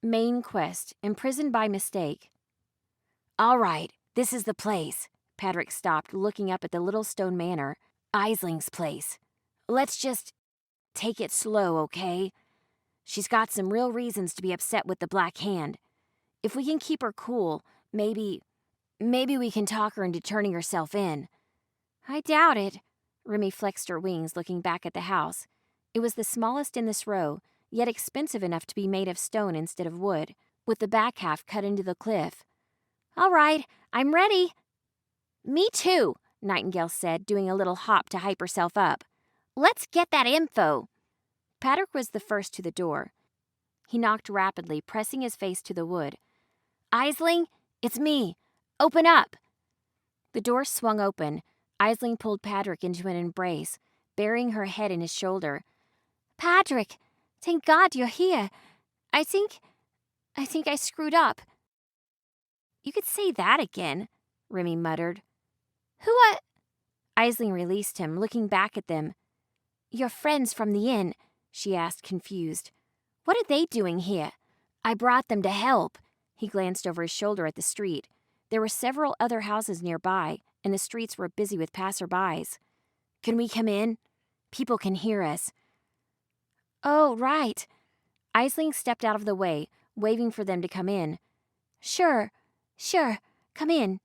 Main quest, imprisoned by mistake. All right, this is the place. Patrick stopped, looking up at the little stone manor, Isling's place. Let's just take it slow, okay? She's got some real reasons to be upset with the Black Hand. If we can keep her cool, maybe we can talk her into turning herself in. I doubt it. Remy flexed her wings, looking back at the house. It was the smallest in this row, yet expensive enough to be made of stone instead of wood, with the back half cut into the cliff. All right, I'm ready. Me too, Nightingale said, doing a little hop to hype herself up. Let's get that info. Patrick was the first to the door. He knocked rapidly, pressing his face to the wood. Isling, it's me. Open up. The door swung open. Isling pulled Patrick into an embrace, burying her head in his shoulder. Patrick, thank God you're here. I think I screwed up. You could say that again, Remy muttered. Who are... Isling released him, looking back at them. Your friends from the inn, she asked, confused. What are they doing here? I brought them to help. He glanced over his shoulder at the street. There were several other houses nearby, and the streets were busy with passerbys. Can we come in? People can hear us. Oh, right. Isling stepped out of the way, waving for them to come in. Sure, come in.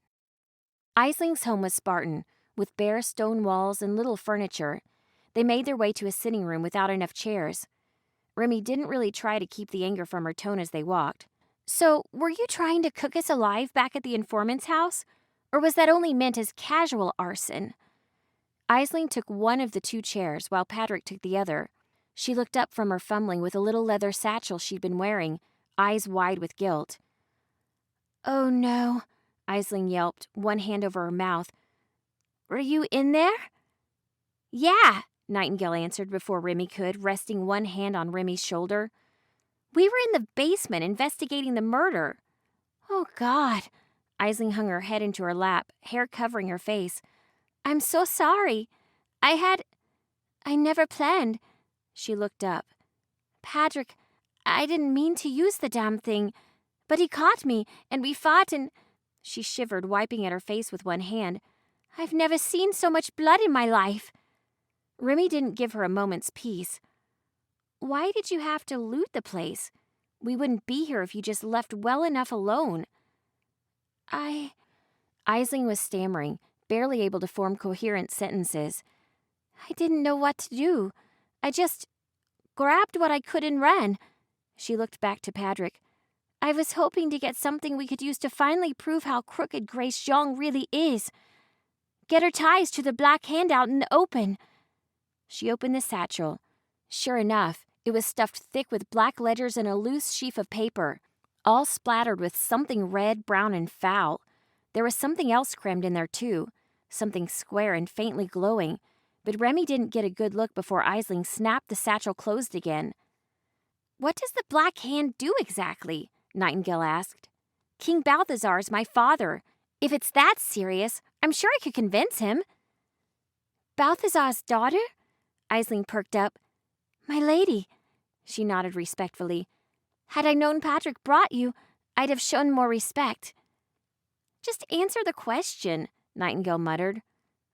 Isling's home was Spartan, with bare stone walls and little furniture. They made their way to a sitting room without enough chairs. Remy didn't really try to keep the anger from her tone as they walked. So, were you trying to cook us alive back at the informant's house? Or was that only meant as casual arson? Isling took one of the two chairs, while Patrick took the other. She looked up from her fumbling with a little leather satchel she'd been wearing, eyes wide with guilt. Oh no, Isling yelped, one hand over her mouth. Were you in there? Yeah, Nightingale answered before Remy could, resting one hand on Remy's shoulder. We were in the basement investigating the murder. Oh, God. Isling hung her head into her lap, hair covering her face. I'm so sorry. I never planned. She looked up. Patrick, I didn't mean to use the damn thing, but he caught me, and we fought, and... She shivered, wiping at her face with one hand. I've never seen so much blood in my life. Remy didn't give her a moment's peace. Why did you have to loot the place? We wouldn't be here if you just left well enough alone. Isling was stammering, barely able to form coherent sentences. I didn't know what to do. I just grabbed what I could and ran. She looked back to Patrick. I was hoping to get something we could use to finally prove how crooked Grace Zhang really is. Get her ties to the Black Hand out in the open. She opened the satchel. Sure enough, it was stuffed thick with black ledgers and a loose sheaf of paper, all splattered with something red, brown, and foul. There was something else crammed in there, too, something square and faintly glowing, but Remy didn't get a good look before Isling snapped the satchel closed again. What does the Black Hand do exactly? Nightingale asked. King Balthazar's my father. If it's that serious, I'm sure I could convince him. Balthazar's daughter? Isling perked up. My lady, she nodded respectfully. Had I known Patrick brought you, I'd have shown more respect. Just answer the question, Nightingale muttered.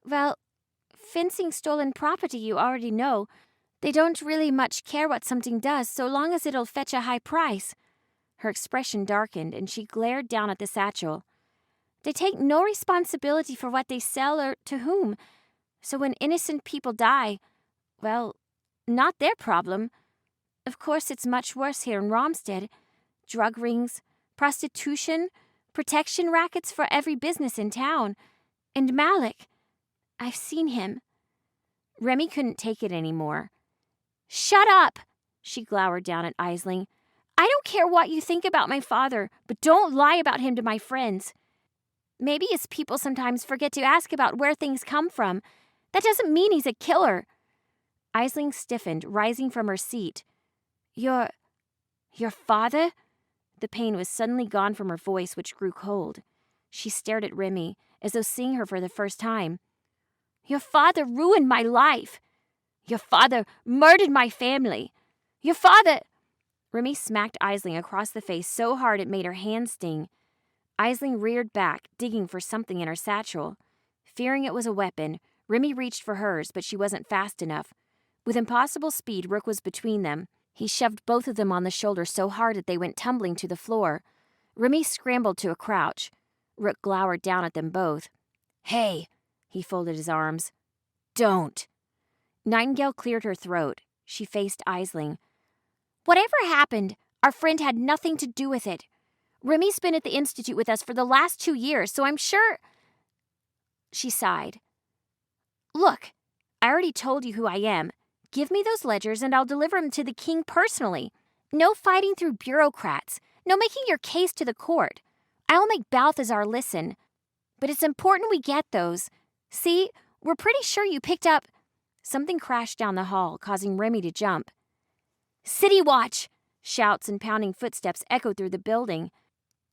Well, fencing stolen property you already know. They don't really much care what something does so long as it'll fetch a high price. Her expression darkened and she glared down at the satchel. They take no responsibility for what they sell or to whom. So when innocent people die, well, not their problem. Of course, it's much worse here in Romstead. Drug rings, prostitution, protection rackets for every business in town. And Malik. I've seen him. Remy couldn't take it anymore. Shut up! She glowered down at Isling. I don't care what you think about my father, but don't lie about him to my friends. Maybe his people sometimes forget to ask about where things come from. That doesn't mean he's a killer. Isling stiffened, rising from her seat. Your father? The pain was suddenly gone from her voice, which grew cold. She stared at Remy, as though seeing her for the first time. Your father ruined my life. Your father murdered my family. Your father... Remy smacked Aisling across the face so hard it made her hand sting. Aisling reared back, digging for something in her satchel. Fearing it was a weapon, Remy reached for hers, but she wasn't fast enough. With impossible speed, Rook was between them. He shoved both of them on the shoulder so hard that they went tumbling to the floor. Remy scrambled to a crouch. Rook glowered down at them both. "Hey!" He folded his arms. "Don't!" Nightingale cleared her throat. She faced Aisling. "Whatever happened, our friend had nothing to do with it. Remy's been at the Institute with us for the last 2 years, so I'm sure—" She sighed. "Look, I already told you who I am. Give me those ledgers and I'll deliver them to the king personally. No fighting through bureaucrats. No making your case to the court. I'll make Balthazar listen. But it's important we get those. See, we're pretty sure you picked up—" Something crashed down the hall, causing Remy to jump. "City Watch!" Shouts and pounding footsteps echoed through the building.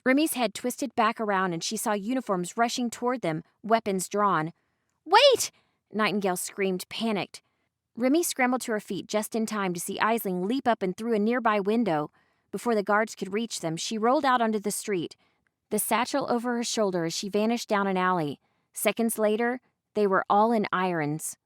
Remy's head twisted back around and she saw uniforms rushing toward them, weapons drawn. "Wait!" Nightingale screamed, panicked. Remy scrambled to her feet just in time to see Aisling leap up and through a nearby window. Before the guards could reach them, she rolled out onto the street, the satchel over her shoulder as she vanished down an alley. Seconds later, they were all in irons.